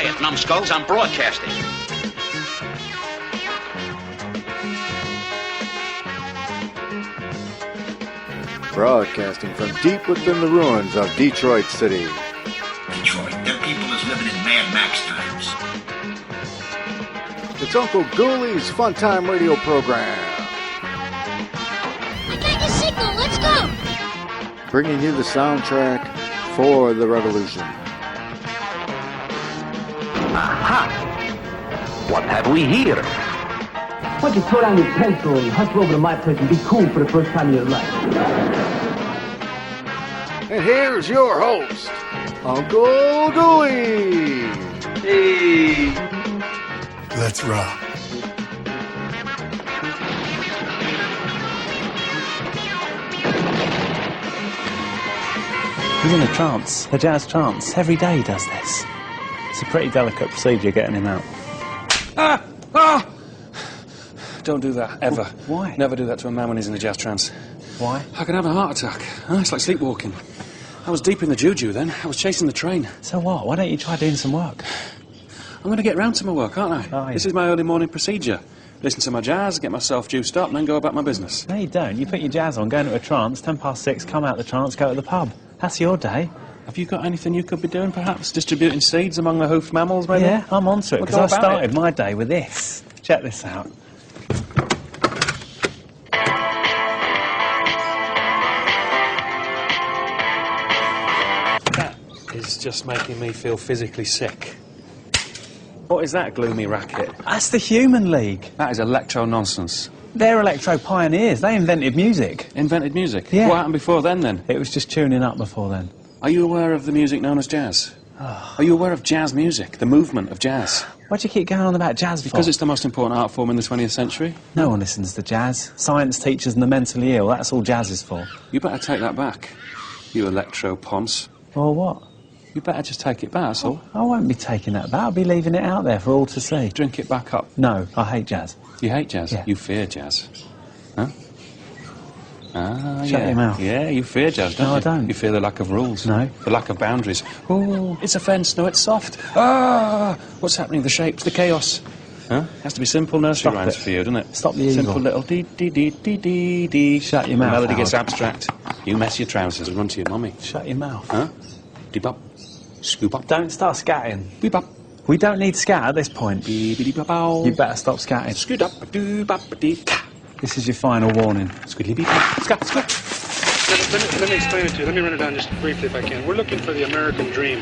quiet, numbskulls. I'm broadcasting. Broadcasting from deep within the ruins of Detroit City. Detroit, them people is living in Mad Max times. It's Uncle Ghoulie's Funtime Radio program. I got the signal. Let's go. Bringing you the soundtrack for the revolution. Aha! What have we here? Why don't you throw down your pencil and hustle over to my place and be cool for the first time in your life? And here's your host, Uncle Ghoulie. Hey! Let's rock. He's in a trance, a jazz trance. Every day he does this. It's a pretty delicate procedure getting him out. Ah! Ah! Don't do that, ever. Why? Never do that to a man when he's in a jazz trance. Why? I can have a heart attack. It's like sleepwalking. I was deep in the juju then. I was chasing the train. So what? Why don't you try doing some work? I'm going to get round to my work, aren't I? Oh, yeah. This is my early morning procedure. Listen to my jazz, get myself juiced up, and then go about my business. No, you don't. You put your jazz on, go into a trance, 6:10, come out the trance, go to the pub. That's your day. Have you got anything you could be doing, perhaps? Distributing seeds among the hoofed mammals, maybe? Yeah, I'm onto it, Well, because go I about started it. my day with this. Check this out. That is just making me feel physically sick. What is that gloomy racket? That's the Human League. That is electro-nonsense. They're electro pioneers. They invented music. Invented music? Yeah. What happened before then? It was just tuning up before then. Are you aware of the music known as jazz? Are you aware of jazz music, the movement of jazz? Why do you keep going on about jazz for? Because it's the most important art form in the 20th century. No one listens to jazz. Science teachers and the mentally ill, that's all jazz is for. You better take that back, you electro-ponce. Or what? You better just take it back, that's all. I won't be taking that back. I'll be leaving it out there for all to see. Drink it back up. No, I hate jazz. You hate jazz? Yeah. You fear jazz. Huh? Ah, Shut yeah. your mouth. Yeah, you fear jazz, don't No, you? I don't. You fear the lack of rules. No. The lack of boundaries. Oh, it's a fence. No, it's soft. Ah! What's happening? The shapes, the chaos. Huh? Has to be simple nursery Stop rhymes it. for you, doesn't it? Stop the evil. Simple little dee-dee-dee-dee-dee-dee. Shut your mouth, The melody gets Howard. abstract. You mess your trousers and run to your mummy. Shut your mouth. Huh? Dee-bop. Scoop up. Don't start scatting. Beep-bop. We don't need scat at this point. Beep-beep-beep-bow. You better stop scatting. Scoot up. Doo-bop-dee-ka. This is your final warning. Squiddly-beep-bop. Scat, scat. Let me explain it to you. Let me run it down just briefly if I can. We're looking for the American dream.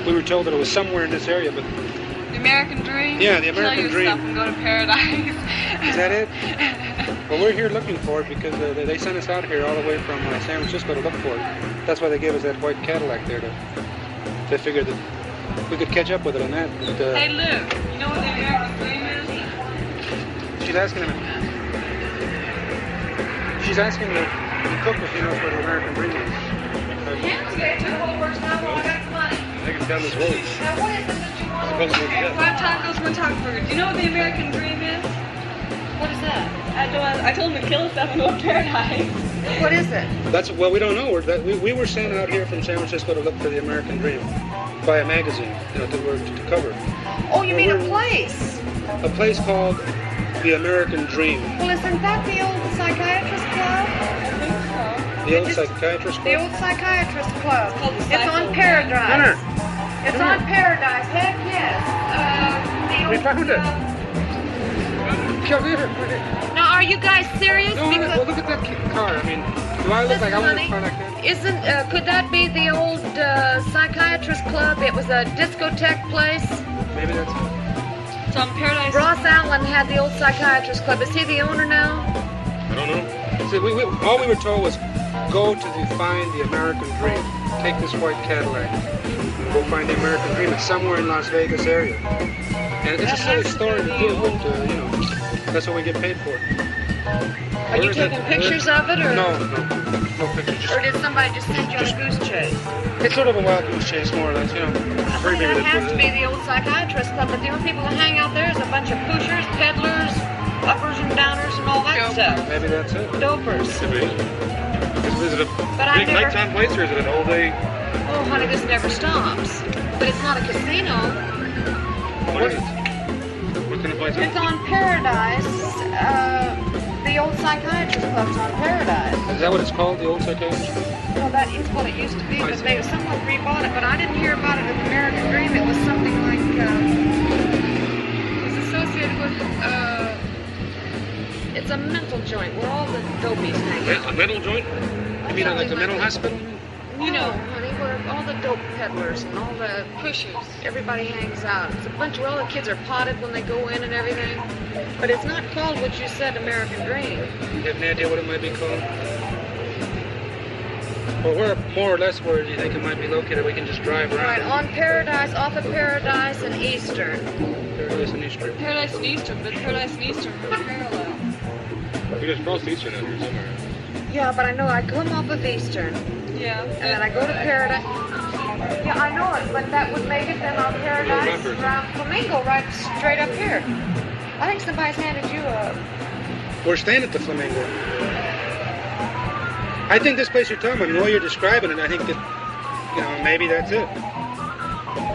We were told that it was somewhere in this area, but... The American dream? Yeah, the American Kill yourself dream. and go to paradise. Is that it? Well, we're here looking for it because they sent us out here all the way from San Francisco to look for it. That's why they gave us that white Cadillac there They figured that we could catch up with it on that. But, Hey, Luke, you know what the American dream is? she's asking him... She's asking the cook if he knows where the American dream is. Yeah, we got 2 whole works now, but we got some money. They can tell us road. Now, what is it that you want? Supposed to be together. 5 tacos, 1 taco burger. Do you know what the American dream is? What is that? I told him to kill himself and go to paradise. What is it? Well, we don't know. We were sent out here from San Francisco to look for the American Dream by a magazine, to cover. Oh, you mean a place? A place called the American Dream. Well, isn't that the old psychiatrist club? The old psychiatrist The club? old psychiatrist club. It's on Hunter! Paradise. It's on Paradise. Heck yes. We found it. Now, are you guys serious? No, well, look at that car. I mean, do I look like I want a car like that? Could that be the old psychiatrist club? It was a discotheque place. Maybe that's it. It's on Paradise. Ross Allen had the old psychiatrist club. Is he the owner now? I don't know. See, all we were told was go to find the American Dream. Take this white Cadillac and go find the American Dream. It's somewhere in Las Vegas area. And it's a silly story to do, but, that's what we get paid for. Are you taking pictures of it, or? No pictures. Or did somebody just send you on a goose chase? It's sort of a wild goose chase, more or less, Very That maybe has that's to what be it is. the old psychiatrist club, but the only people that hang out there is a bunch of pushers, peddlers, uppers and downers, and all that stuff. Maybe that's it. Dopers. Could be. Is it a But I big never- nighttime place, or is it an all day? Oh, honey, this never stops. But it's not a casino. What is it? What kind of place? It's on Paradise. The old psychiatrist club's on Paradise. Is that what it's called, the old psychiatrist? Well, that is what it used to be, but someone rebought it. But I didn't hear about it in American Dream. It was something like it was associated with. It's a mental joint where all the dopies hang out. A mental joint? You mean like a mental hospital? You know, honey, where all the dope peddlers and all the pushers, everybody hangs out. It's a bunch where all the kids are potted when they go in and everything. But it's not called what you said, American Dream. You have any idea what it might be called? Well, where, more or less, where do you think it might be located? We can just drive around. Right, on Paradise, off of Paradise and Eastern. Paradise and Eastern. Paradise and Eastern, but Paradise and Eastern are parallel. We just crossed Eastern out here somewhere. Yeah, but I know I come off of Eastern. Yeah. And then I go to Paradise. Yeah, I know it, but that would make it then on Paradise around Flamingo right straight up here. I think somebody's handed you a... We're staying at the Flamingo. I think this place you're talking about, the way you're describing it, I think that, maybe that's it.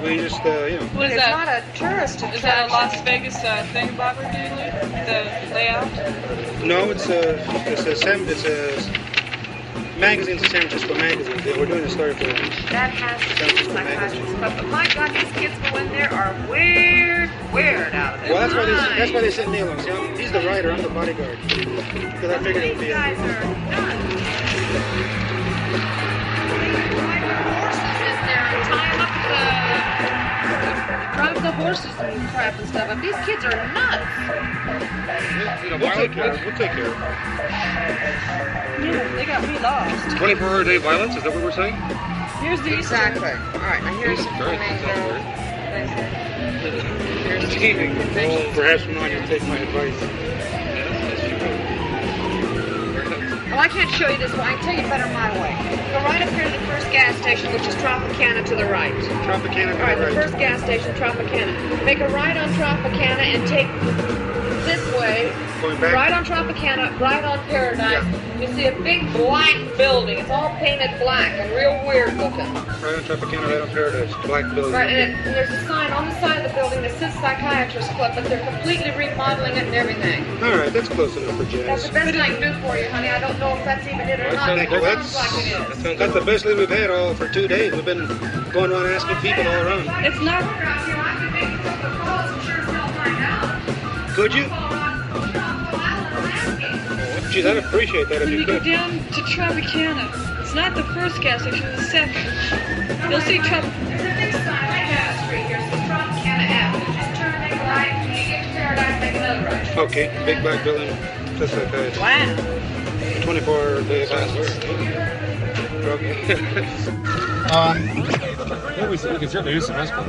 We just, What is that? It's not a tourist attraction. Is that a Las Vegas thing, Barbara, the layout? No, it's a magazine's a San Francisco magazine. We're doing a story for it. That has to be psychiatrist club. But my God, these kids go in there are weird out of their Well, that's why they sent me along. See, he's the writer, I'm the bodyguard. Because I figured it would be These guys are nuts. They ride their horses in there and tie them up drive the horses and crap and stuff. But these kids are nuts. We'll take care of it. Yeah, they got me lost. 24-hour-a-day violence, is that what we're saying? Here's the exactly. All right, now here's the Flamingo. Perhaps from now on you'll take my advice. Well, I can't show you this way. I can tell you better my way. Go right up here to the first gas station, which is Tropicana to the right. Tropicana to the right. All right, the first gas station, Tropicana. Make a right on Tropicana and take this way. Going back? Right on Tropicana, right on Paradise. Yeah. You see a big black building. It's all painted black and real weird looking. Right on Tropicana, right on Paradise. Black building. Right, and there's a sign on the side of the building that says Psychiatrist Club, but they're completely remodeling it and everything. All right, that's close enough for Jazz. That's the best I can do for you, honey. I don't know if that's even it or not. It sounds like it is. That's the best lead we've had all for 2 days. We've been going around asking people all around. It's not... I can make a couple of calls and sure as hell find out. Could you? Geez, I'd appreciate that if you could. When you go down to Tropicana, it's not the first gas station, it's the second. You'll see There's a big sign right down the street here. It says Tropicana Avenue. Just turn and make a right. When you get to Paradise, make another right. Okay, big black building, just like that. Wow. 24-hour-a-day violence. Yeah, we can certainly use some mescal.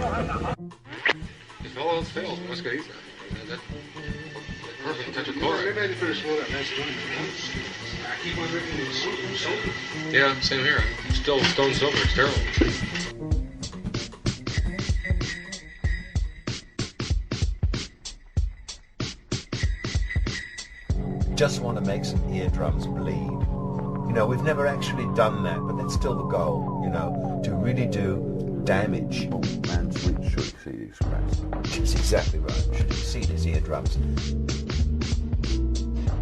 If all else fails, mescal. Perfect touch of chloride. Maybe I finish slow that nice one. I keep on drinking soda. Yeah, same here. I'm still stone sober. It's terrible. Just want to make some eardrums bleed. We've never actually done that, but that's still the goal, to really do damage. Oh, man, sweet should see these scratches. That's exactly right. Should see these eardrums.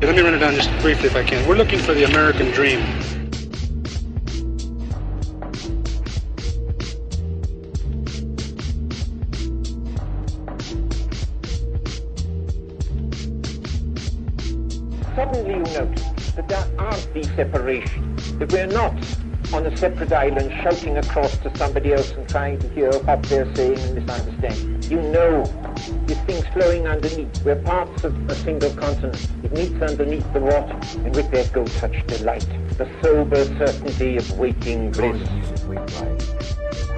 Let me run it down just briefly if I can. We're looking for the American Dream. Suddenly you notice that there aren't these separations, that we're not on a separate island shouting across to somebody else and trying to hear what they're saying and misunderstanding. You know, these things flowing underneath. We're parts of a single continent. It meets underneath the water, and with that goes such delight. The sober certainty of waking bliss. The music we play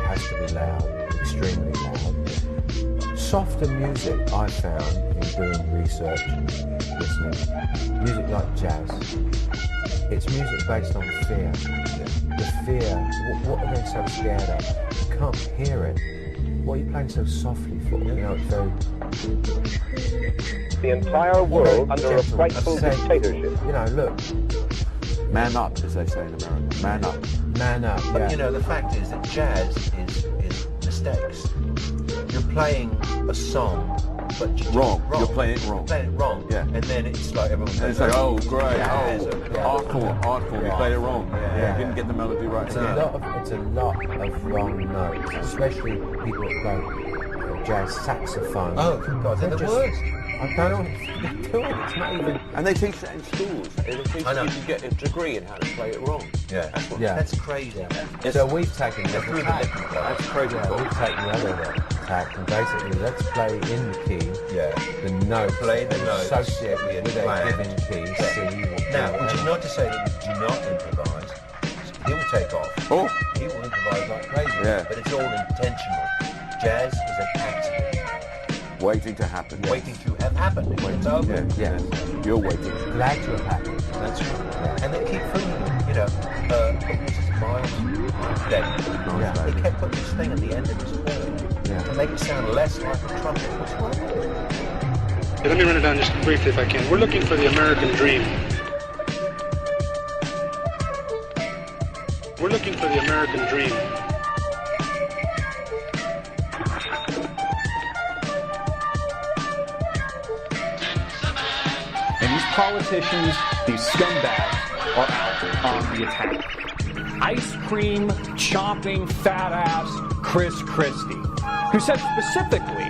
has to be loud, extremely loud. Softer music, I found, in doing research and listening, music like jazz, it's music based on fear. The fear, what are they so scared of? You can't hear it. What are you playing so softly for? It's very... The entire world under a frightful dictatorship. Look. Man up, as they say in America. Man up. Man up, yeah. But the fact is that jazz is mistakes. You're playing a song, but wrong. You're playing it wrong. You're playing it wrong. Yeah. And then it's like everyone goes, it's like, oh, great. hardcore. Hardcore. You played it wrong. Yeah. Didn't get the melody right. It's a lot of wrong notes, especially people that play jazz saxophone. Oh, God, they're the worst. I don't know what they're doing. It's not even. And they teach that in schools. They teach you to get a degree in how to play it wrong. Yeah. That's crazy. Yeah. So we've taken the other tack. That's crazy. We've taken the other tack, and basically let's play in the key. Yeah. The note. Play the note. Associate with a given key. See. Now, which is not to say that you do not improvise. He will take off. Oh. He will improvise like crazy. Yeah. But it's all intentional. Jazz is an accident. Waiting to happen. Waiting to have happened. It's over. Yeah. You're waiting. Glad to have happened. That's right. Yeah. And they keep putting, Miles Davis. They kept putting this thing at the end of his horn to make it sound less like a trumpet. What's wrong with it? Let me run it down just briefly if I can. We're looking for the American dream. We're looking for the American dream. And these politicians, these scumbags, are out on the attack. Ice cream chopping fat ass Chris Christie, who said specifically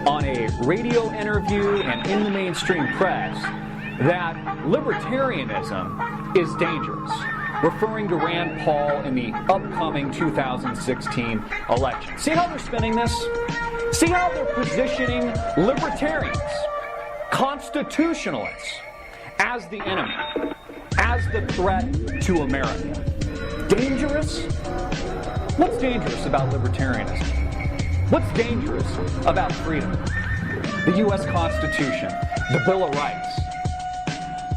on a radio interview and in the mainstream press that libertarianism is dangerous, referring to Rand Paul in the upcoming 2016 election. See how they're spinning this? See how they're positioning libertarians, constitutionalists, as the enemy, as the threat to America. Dangerous? What's dangerous about libertarianism? What's dangerous about freedom? The U.S. Constitution, the Bill of Rights.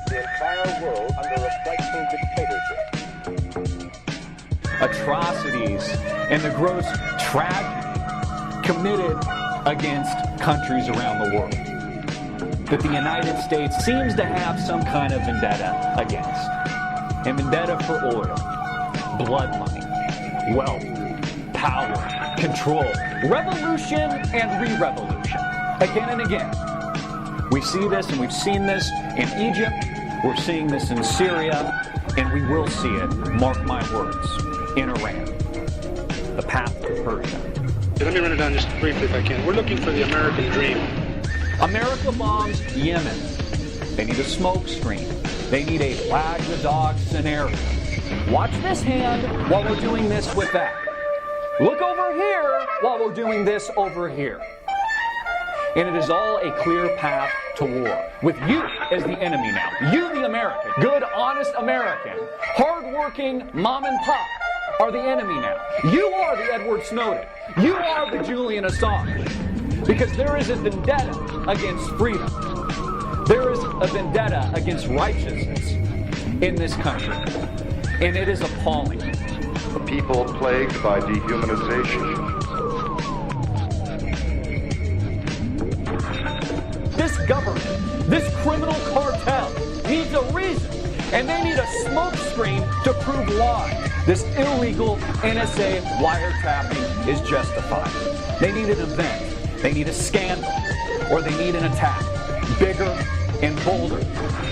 The entire world under a frightful dictatorship. Atrocities and the gross tragedy committed against countries around the world that the United States seems to have some kind of vendetta against. A vendetta for oil, blood money, wealth, power, control, revolution and re-revolution. Again and again. We see this and we've seen this in Egypt, we're seeing this in Syria, and we will see it, mark my words, in Iran. The path to Persia. Let me run it down just briefly if I can. We're looking for the American dream. America bombs Yemen. They need a smoke screen. They need a flag the dog scenario. Watch this hand while we're doing this with that. Look over here while we're doing this over here. And it is all a clear path to war. With you as the enemy now. You, the American. Good, honest American. Hard-working mom and pop are the enemy now. You are the Edward Snowden. You are the Julian Assange. Because there is a vendetta against freedom. There is a vendetta against righteousness in this country. And it is appalling. A people plagued by dehumanization. This government, this criminal cartel needs a reason. And they need a smoke screen to prove why this illegal NSA wiretapping is justified. They need an event. They need a scandal, or they need an attack, bigger and bolder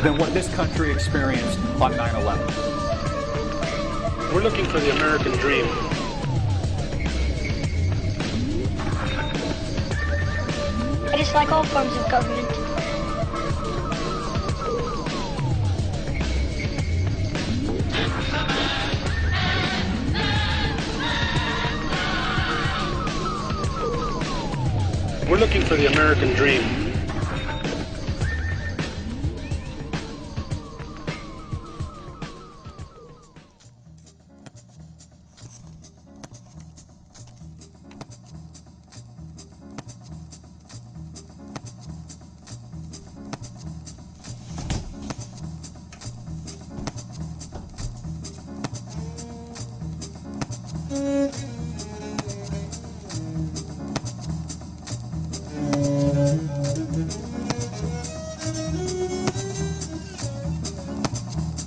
than what this country experienced on 9/11. We're looking for the American dream. I dislike all forms of government. We're looking for the American dream.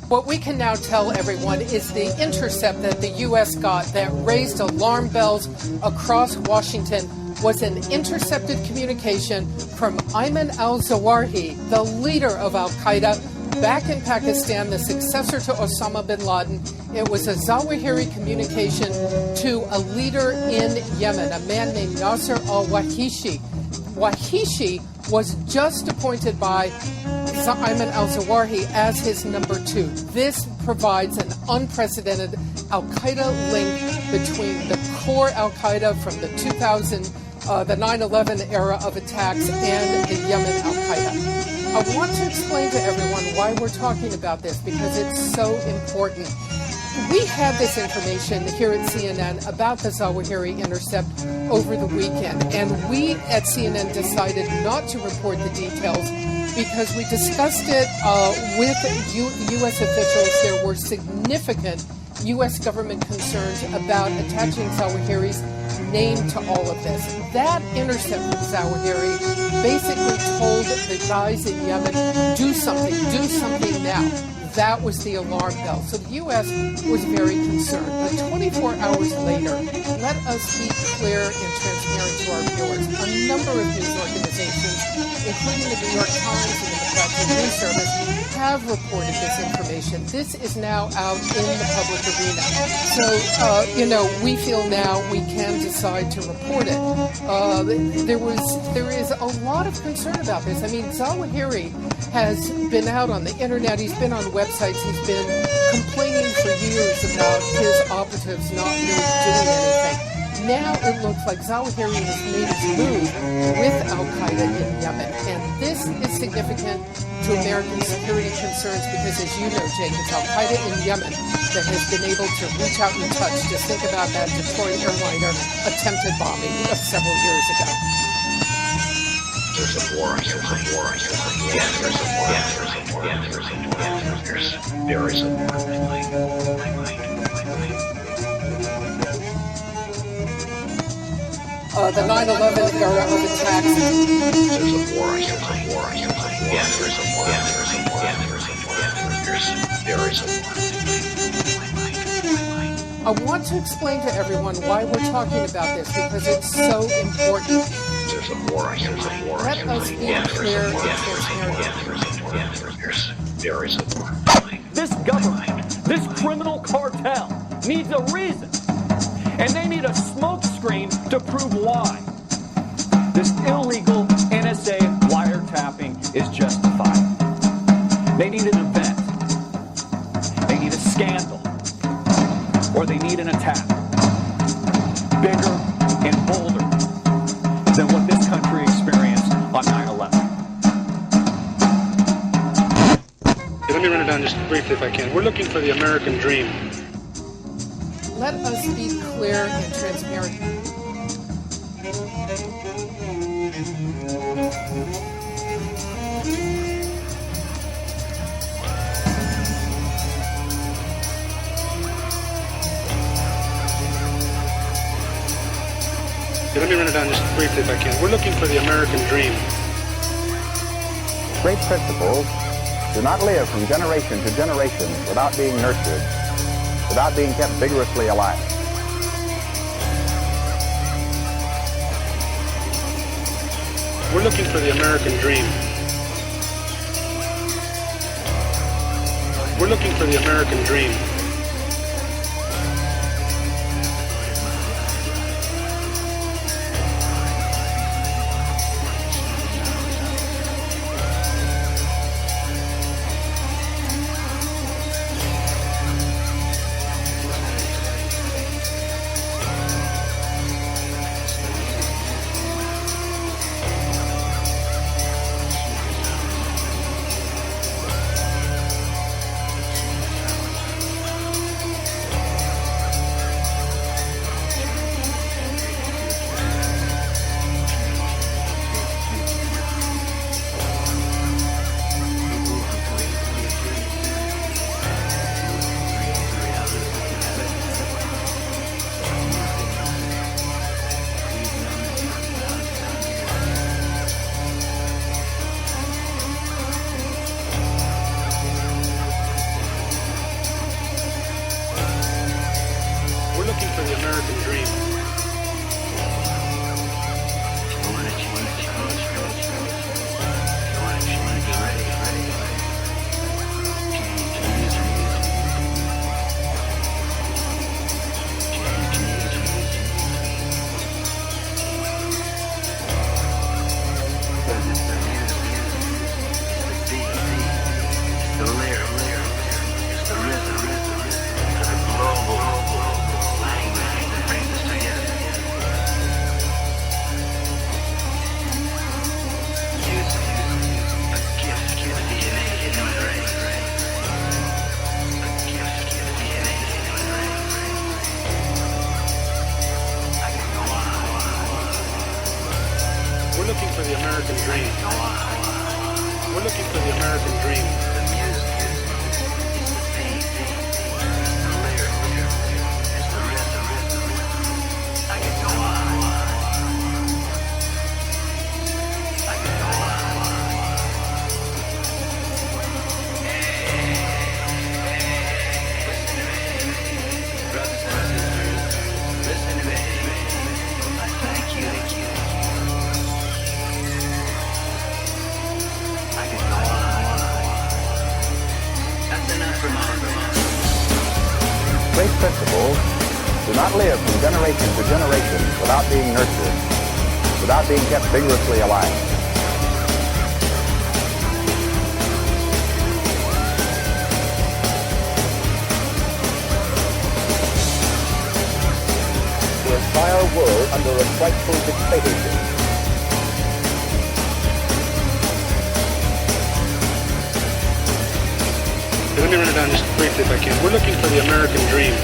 What we can now tell everyone is the intercept that the U.S. got that raised alarm bells across Washington was an intercepted communication from Ayman al-Zawahiri, the leader of al-Qaeda, back in Pakistan, the successor to Osama bin Laden. It was a Zawahiri communication to a leader in Yemen, a man named Nasser al-Wahishi. Wahishi was just appointed by Ayman al-Zawahiri as his number 2. This provides an unprecedented al-Qaeda link between the core al-Qaeda from the 9/11 era of attacks and the Yemen al-Qaeda. I want to explain to everyone why we're talking about this, because it's so important. We had this information here at CNN about the Zawahiri intercept over the weekend, and we at CNN decided not to report the details because we discussed it with U.S. officials. There were significant U.S. government concerns about attaching Zawahiri's name to all of this. That intercept from Zawahiri basically told the guys in Yemen, do something now. That was the alarm bell. So the U.S. was very concerned. But 24 hours later, let us be clear and transparent to our viewers. A number of news organizations, including the New York Times and the Democratic News Service, have reported this information. This is now out in the public arena. So, we feel now we can decide to report it. There is a lot of concern about this. I mean, Zawahiri has been out on the internet. He's been on websites. He's been complaining for years about his operatives not really doing anything. Now it looks like Zawahiri has made his move with al-Qaeda in Yemen. And this is significant to American security concerns because, as you know, Jake, it's al-Qaeda in Yemen that has been able to reach out and touch. Just think about that Detroit airliner attempted bombing of several years ago. There's a war. There is a war. The 9/11 era of attacks. There's a war. There is a war. I want to explain to everyone why we're talking about this, because it's so important. There's a war. Let us be clear and transparent. There is a war. This government, this criminal cartel, needs a reason. And they need a smokescreen to prove why. This illegal NSA wiretapping is justified. They need an event. They need a scandal. Or they need an attack. Bigger and bolder than what this country experienced on 9/11. Let me run it down just briefly if I can. We're looking for the American dream. Let us be clear and transparent. Let me run it down just briefly if I can. We're looking for the American dream. Great principles do not live from generation to generation without being nurtured, without being kept vigorously alive. We're looking for the American dream. We're looking for the American dream. for the American dream. Great principles do not live from generation to generation without being nurtured, without being kept vigorously alive. The entire world under a frightful dictatorship. Let me run it down just briefly if I can. We're looking for the American dream.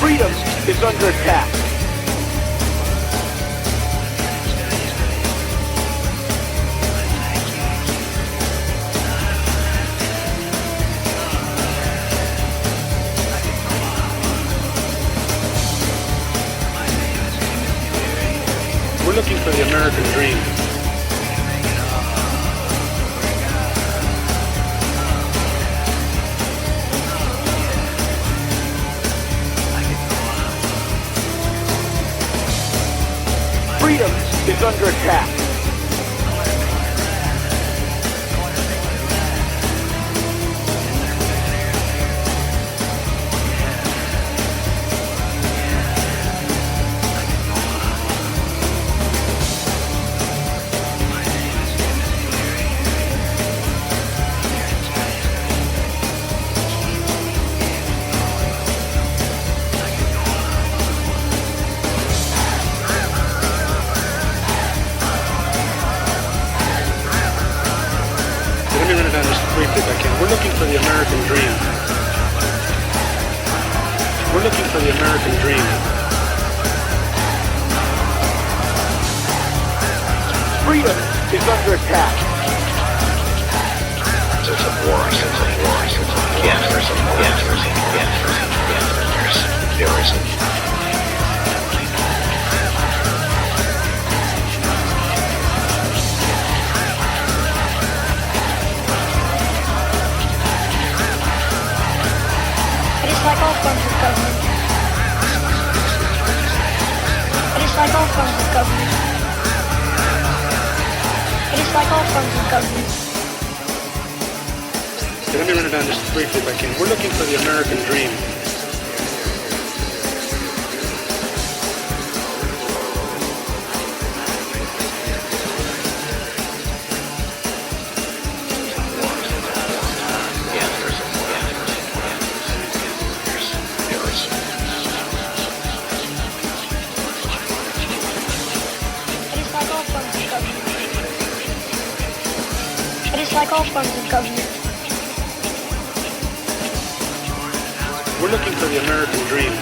Freedom is under attack. We're looking for the American dream. Freedom is under attack. Let me run it down just briefly if I can. We're looking for the American dream. We're looking for the American dream. Freedom is under attack. There's a war, Yes, there's a war. Yes, there is. It is like all forms of government. It is like all forms of government. It is like all forms of government. Let me run it down just briefly if I can. We're looking for the American dream. It is like all forms of government. We're looking for the American dream.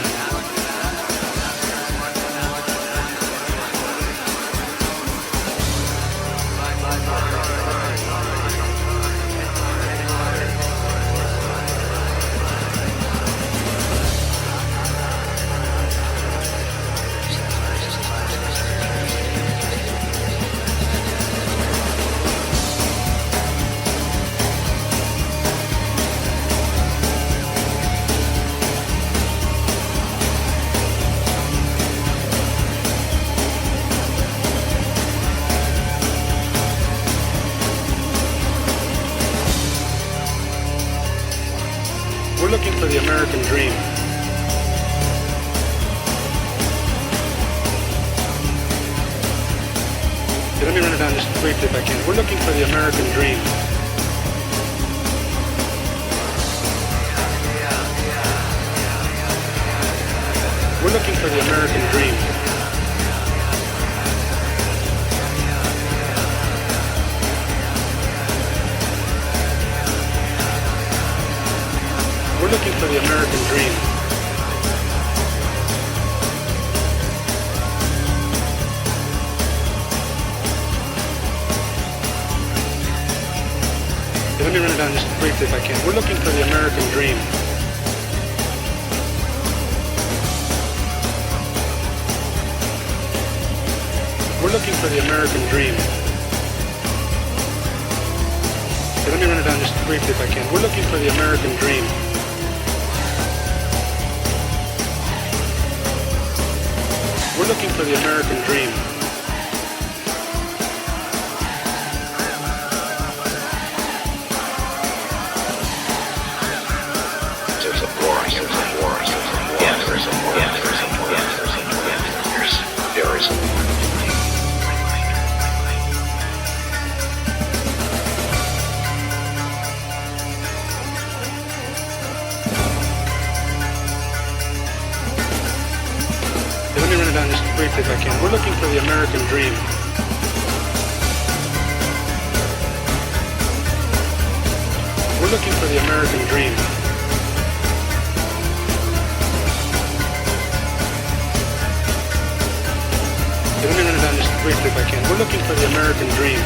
We're looking for the American dream. Let me run it down just briefly if I can. We're looking for the American dream. We're looking for the American dream. We're looking for the American dream. me run it down just briefly if I can. We're looking for the American dream. We're looking for the American dream. Okay, let me run it down just briefly if I can. We're looking for the American dream. We're looking for the American dream. There's a war, there's a war, yeah, there's a war, yeah, there's a war, yeah, there's a war, yeah, there is a war. Let me run it down just briefly if I can. We're looking for the American dream. We're looking for the American dream. Let me run it down just briefly if I can. We're looking for the American dream.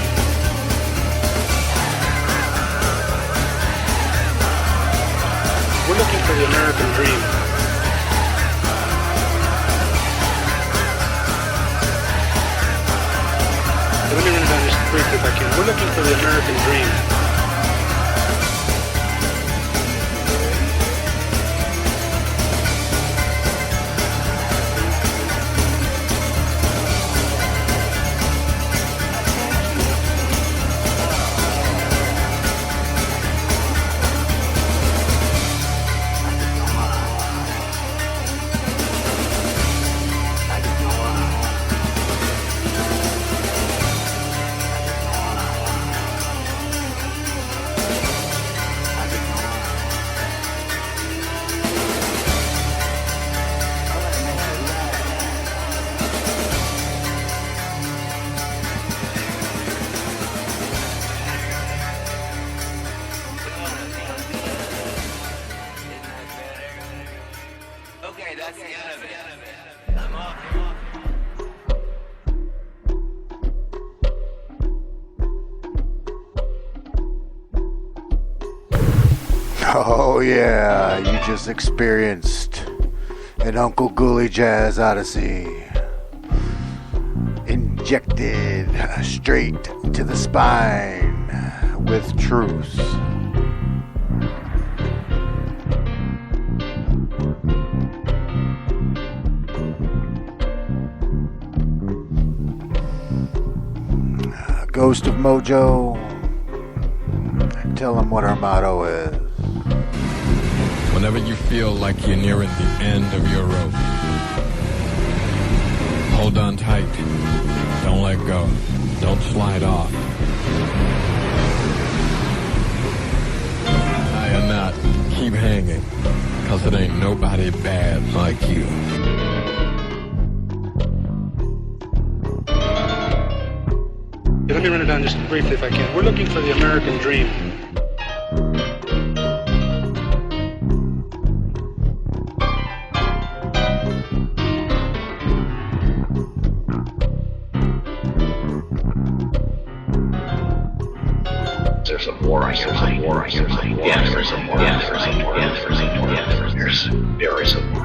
We're looking for the American dream. Let me run it down just briefly if I can. We're looking for the American dream. Okay, that's the end of it. I'm off. Oh yeah, you just experienced an Uncle Ghoulie Jazz Odyssey. Injected straight to the spine with truth. Ghost of Mojo, tell them what our motto is. Whenever you feel like you're nearing the end of your rope, hold on tight. Don't let go. Don't slide off. Tie a knot. Keep hanging. Cause it ain't nobody bad like you. Let me run it down just briefly if I can. We're looking for the American dream. There's a war, there's a war, there's a war, yeah, there's a war, yeah, there's a war, yeah, there's a war, yeah, there is a war.